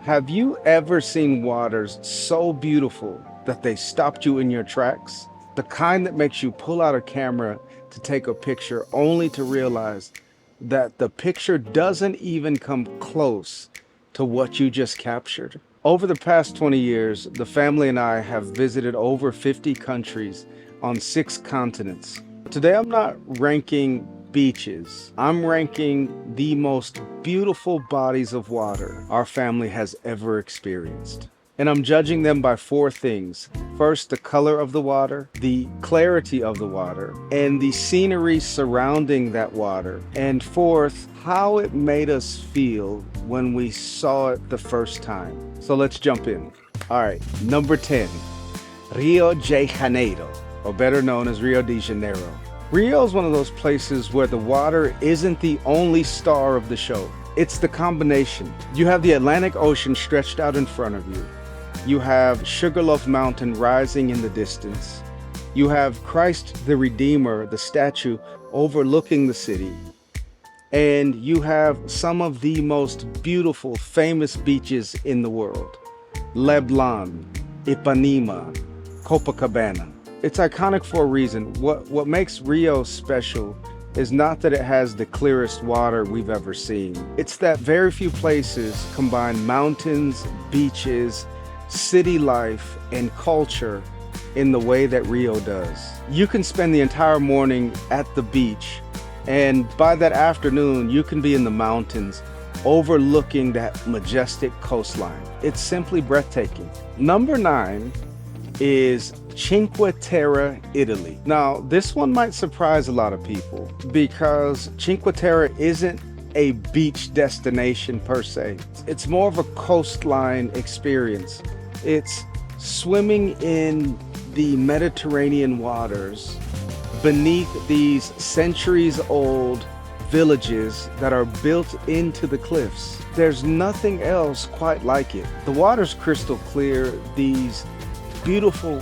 Have you ever seen waters so beautiful that they stopped you in your tracks? The kind that makes you pull out a camera to take a picture only to realize that the picture doesn't even come close to what you just captured. Over the past 20 years, the family and I have visited over 50 countries on 6 continents. Today, I'm not ranking beaches. I'm ranking the most beautiful bodies of water our family has ever experienced. And I'm judging them by 4 things. First, the color of the water, the clarity of the water, and the scenery surrounding that water. And fourth, how it made us feel when we saw it the first time. So let's jump in. All right, number 10, Rio de Janeiro, or better known as Rio de Janeiro. Rio is one of those places where the water isn't the only star of the show. It's the combination. You have the Atlantic Ocean stretched out in front of you. You have Sugarloaf Mountain rising in the distance. You have Christ the Redeemer, the statue, overlooking the city. And you have some of the most beautiful, famous beaches in the world. Leblon, Ipanema, Copacabana. It's iconic for a reason. What makes Rio special is not that it has the clearest water we've ever seen. It's that very few places combine mountains, beaches, city life, and culture in the way that Rio does. You can spend the entire morning at the beach, and by that afternoon, you can be in the mountains overlooking that majestic coastline. It's simply breathtaking. Number 9 is Cinque Terre, Italy. Now, this one might surprise a lot of people because Cinque Terre isn't a beach destination per se. It's more of a coastline experience. It's swimming in the Mediterranean waters beneath these centuries-old villages that are built into the cliffs. There's nothing else quite like it. The water's crystal clear. These beautiful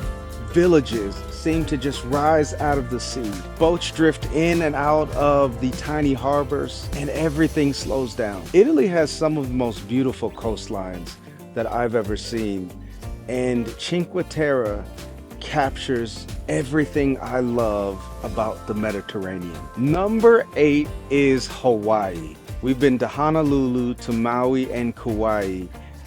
villages seem to just rise out of the sea. Boats drift in and out of the tiny harbors, and everything slows down. Italy has some of the most beautiful coastlines that I've ever seen, and Cinque Terre captures everything I love about the Mediterranean. Number 8 is Hawaii. We've been to Honolulu, to Maui, and Kauai,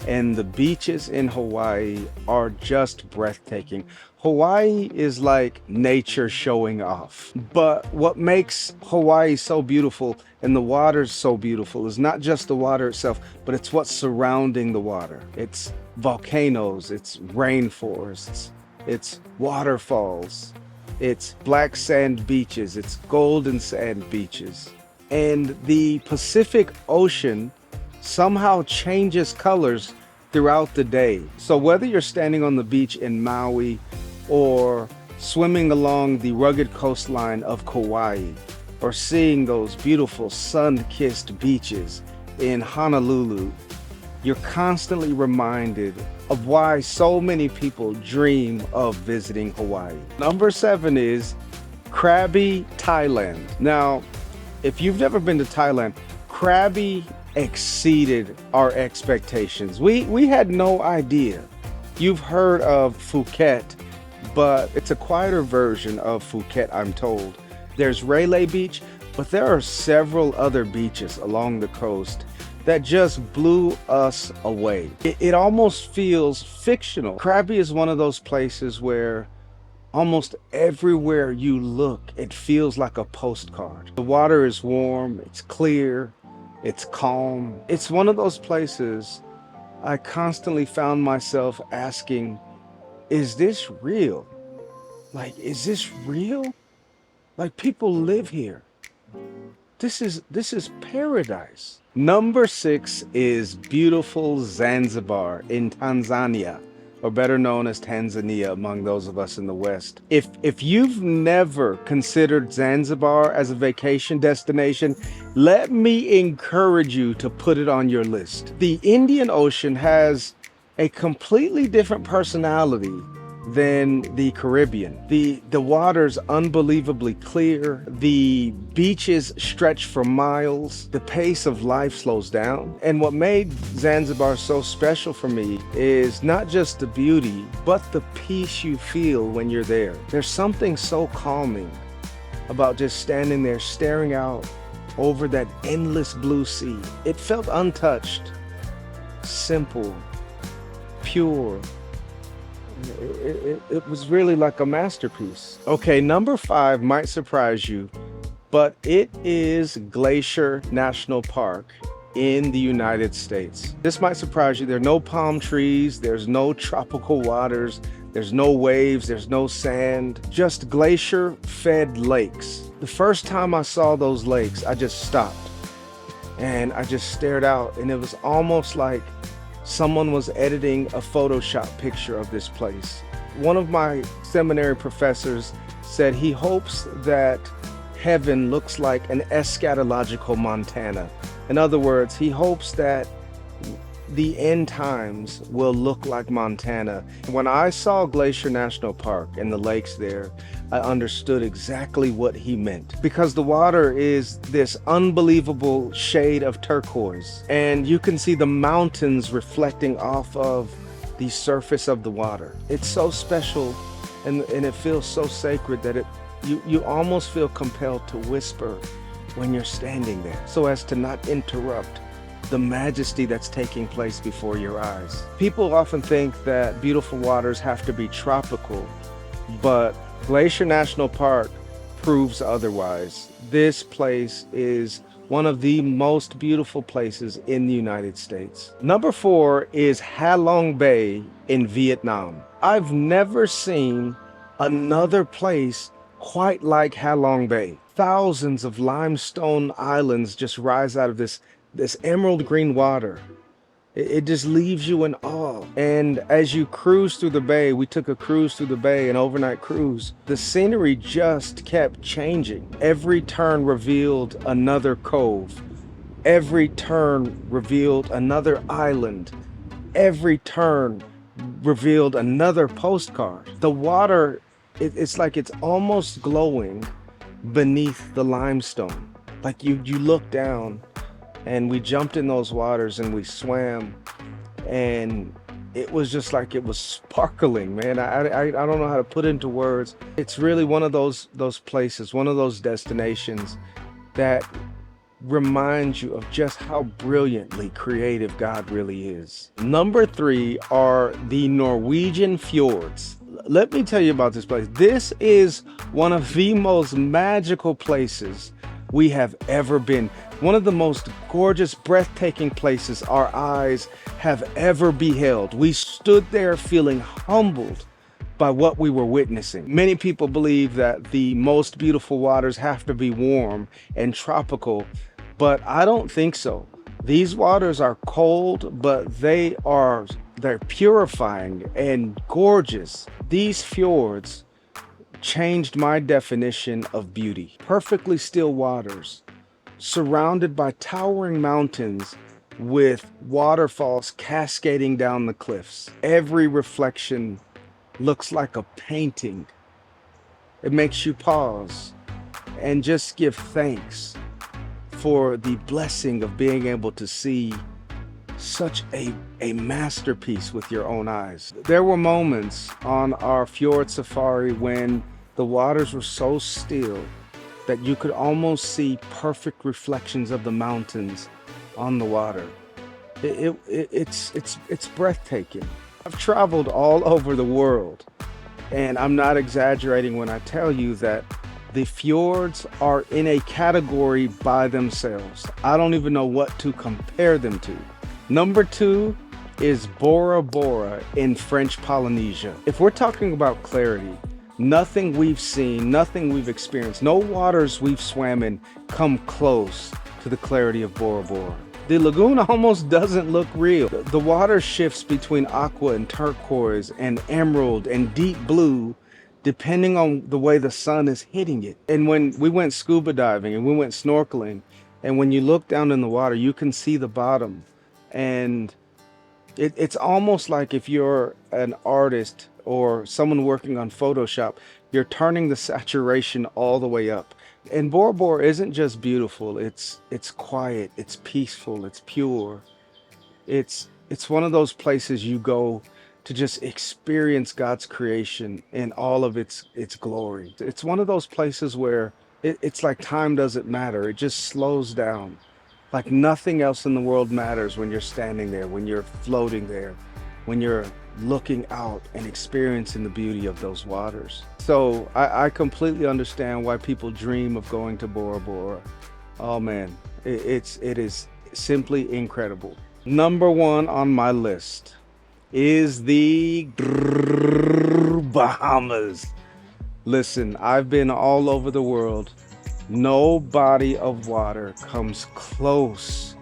and the beaches in Hawaii are just breathtaking. Hawaii is like nature showing off. But what makes Hawaii so beautiful and the water so beautiful is not just the water itself, but it's what's surrounding the water. It's volcanoes, it's rainforests, it's waterfalls, it's black sand beaches, it's golden sand beaches. And the Pacific Ocean somehow changes colors throughout the day. So whether you're standing on the beach in Maui or swimming along the rugged coastline of Kauai, or seeing those beautiful sun-kissed beaches in Honolulu, you're constantly reminded of why so many people dream of visiting Hawaii. Number 7 is Krabi, Thailand. Now, if you've never been to Thailand, Krabi exceeded our expectations. We had no idea. You've heard of Phuket, but it's a quieter version of Phuket, I'm told. There's Railay Beach, but there are several other beaches along the coast that just blew us away. It almost feels fictional. Krabi is one of those places where almost everywhere you look, it feels like a postcard. The water is warm, it's clear, it's calm. It's one of those places I constantly found myself asking, is this real? Like, is this real? Like, people live here. This is paradise. Number 6 is beautiful Zanzibar in Tanzania, or better known as Tanzania among those of us in the West. If you've never considered Zanzibar as a vacation destination, let me encourage you to put it on your list. The Indian Ocean has a completely different personality than the Caribbean. The water's unbelievably clear. The beaches stretch for miles. The pace of life slows down. And what made Zanzibar so special for me is not just the beauty, but the peace you feel when you're there. There's something so calming about just standing there staring out over that endless blue sea. It felt untouched, simple, pure. It was really like a masterpiece. Okay, number 5 might surprise you, but it is Glacier National Park in the United States. This might surprise you. There are no palm trees, there's no tropical waters, there's no waves, there's no sand, just glacier-fed lakes. The first time I saw those lakes, I just stopped and I just stared out, and it was almost like someone was editing a Photoshop picture of this place. One of my seminary professors said he hopes that heaven looks like an eschatological Montana. In other words, he hopes that the end times will look like Montana. When I saw Glacier National Park and the lakes there, I understood exactly what he meant, because the water is this unbelievable shade of turquoise, and you can see the mountains reflecting off of the surface of the water. It's so special, and it feels so sacred that you almost feel compelled to whisper when you're standing there, so as to not interrupt the majesty that's taking place before your eyes. People often think that beautiful waters have to be tropical, but Glacier National Park proves otherwise. This place is one of the most beautiful places in the United States. Number 4 is Ha Long Bay in Vietnam. I've never seen another place quite like Ha Long Bay. Thousands of limestone islands just rise out of this emerald green water. It just leaves you in awe. And as you cruise through the bay, we took a cruise through the bay, an overnight cruise, the scenery just kept changing. Every turn revealed another cove. Every turn revealed another island. Every turn revealed another postcard. The water, it's like it's almost glowing beneath the limestone. Like you look down, and we jumped in those waters and we swam, and it was just like it was sparkling, man. I don't know how to put it into words. It's really one of those places, one of those destinations that reminds you of just how brilliantly creative God really is. Number 3 are the Norwegian fjords. Let me tell you about this place. This is one of the most magical places we have ever been. One of the most gorgeous, breathtaking places our eyes have ever beheld. We stood there feeling humbled by what we were witnessing. Many people believe that the most beautiful waters have to be warm and tropical, but I don't think so. These waters are cold, but they're purifying and gorgeous. These fjords changed my definition of beauty. Perfectly still waters, surrounded by towering mountains with waterfalls cascading down the cliffs. Every reflection looks like a painting. It makes you pause and just give thanks for the blessing of being able to see such a masterpiece with your own eyes. There were moments on our fjord safari when the waters were so still that you could almost see perfect reflections of the mountains on the water. It's breathtaking. I've traveled all over the world, and I'm not exaggerating when I tell you that the fjords are in a category by themselves. I don't even know what to compare them to. Number 2 is Bora Bora in French Polynesia. If we're talking about clarity, nothing we've seen, nothing we've experienced, no waters we've swam in come close to the clarity of Bora Bora. The lagoon almost doesn't look real. The water shifts between aqua and turquoise and emerald and deep blue, depending on the way the sun is hitting it. And when we went scuba diving and we went snorkeling, and when you look down in the water, you can see the bottom. And It's almost like if you're an artist or someone working on Photoshop, you're turning the saturation all the way up. And Bora Bora isn't just beautiful, it's quiet, it's peaceful, it's pure. It's one of those places you go to just experience God's creation in all of its glory. It's one of those places where it's like time doesn't matter. It just slows down. Like nothing else in the world matters when you're standing there, when you're floating there, when you're looking out and experiencing the beauty of those waters. So I completely understand why people dream of going to Bora Bora. Oh man, it is simply incredible. Number one on my list is the Bahamas. Listen, I've been all over the world. No body of water comes close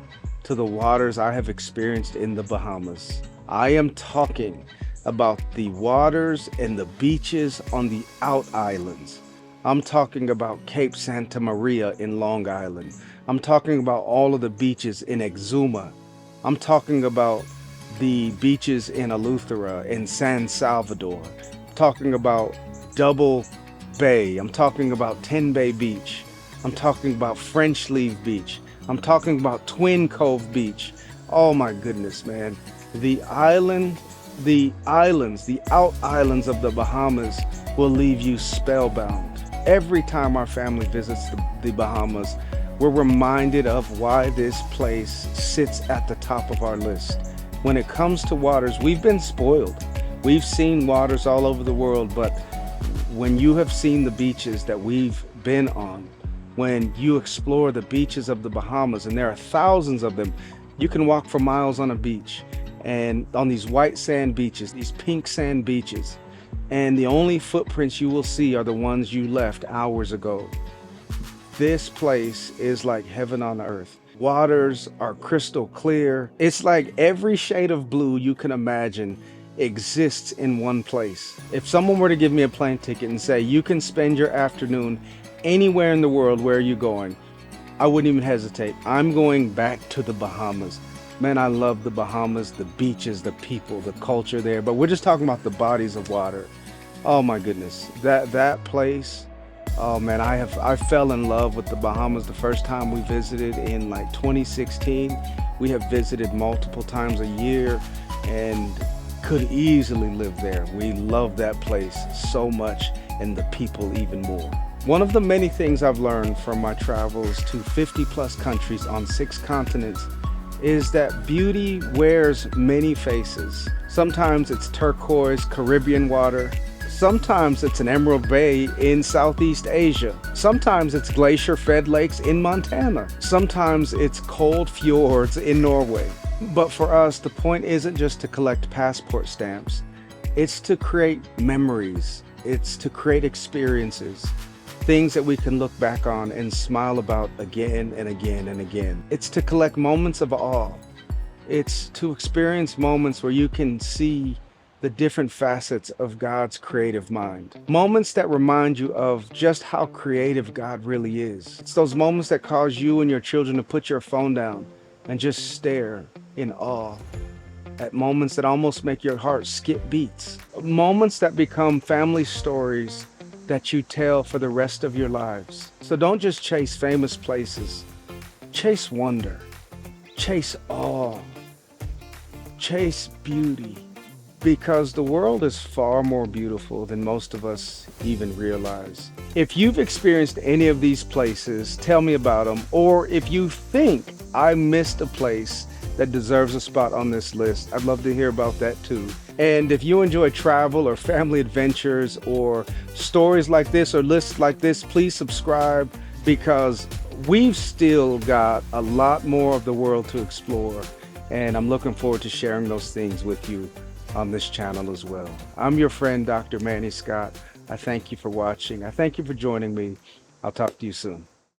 to the waters I have experienced in the Bahamas. I am talking about the waters and the beaches on the out islands. I'm talking about Cape Santa Maria in Long Island. I'm talking about all of the beaches in Exuma. I'm talking about the beaches in Eleuthera and San Salvador. I'm talking about Double Bay. I'm talking about Ten Bay Beach. I'm talking about French Leave Beach. I'm talking about Twin Cove Beach. Oh my goodness, man. The islands, the out islands of the Bahamas will leave you spellbound. Every time our family visits the Bahamas, we're reminded of why this place sits at the top of our list. When it comes to waters, we've been spoiled. We've seen waters all over the world, but when you have seen the beaches that we've been on, when you explore the beaches of the Bahamas, and there are thousands of them, you can walk for miles on a beach, and on these white sand beaches, these pink sand beaches, and the only footprints you will see are the ones you left hours ago. This place is like heaven on earth. Waters are crystal clear. It's like every shade of blue you can imagine exists in one place. If someone were to give me a plane ticket and say, you can spend your afternoon anywhere in the world, where are you going? I wouldn't even hesitate. I'm going back to the Bahamas. Man, I love the Bahamas, the beaches, the people, the culture there, but we're just talking about the bodies of water. Oh my goodness, that place. Oh man, I fell in love with the Bahamas the first time we visited in like 2016. We have visited multiple times a year and could easily live there. We love that place so much, and the people even more. One of the many things I've learned from my travels to 50 plus countries on 6 continents is that beauty wears many faces. Sometimes it's turquoise Caribbean water. Sometimes it's an emerald bay in Southeast Asia. Sometimes it's glacier-fed lakes in Montana. Sometimes it's cold fjords in Norway. But for us, the point isn't just to collect passport stamps. It's to create memories. It's to create experiences. Things that we can look back on and smile about again and again and again. It's to collect moments of awe. It's to experience moments where you can see the different facets of God's creative mind. Moments that remind you of just how creative God really is. It's those moments that cause you and your children to put your phone down and just stare in awe at moments that almost make your heart skip beats. Moments that become family stories that you tell for the rest of your lives. So don't just chase famous places. Chase wonder. Chase awe. Chase beauty. Because the world is far more beautiful than most of us even realize. If you've experienced any of these places, tell me about them. Or if you think I missed a place that deserves a spot on this list, I'd love to hear about that too. And if you enjoy travel or family adventures or stories like this or lists like this, please subscribe, because we've still got a lot more of the world to explore. And I'm looking forward to sharing those things with you on this channel as well. I'm your friend, Dr. Manny Scott. I thank you for watching. I thank you for joining me. I'll talk to you soon.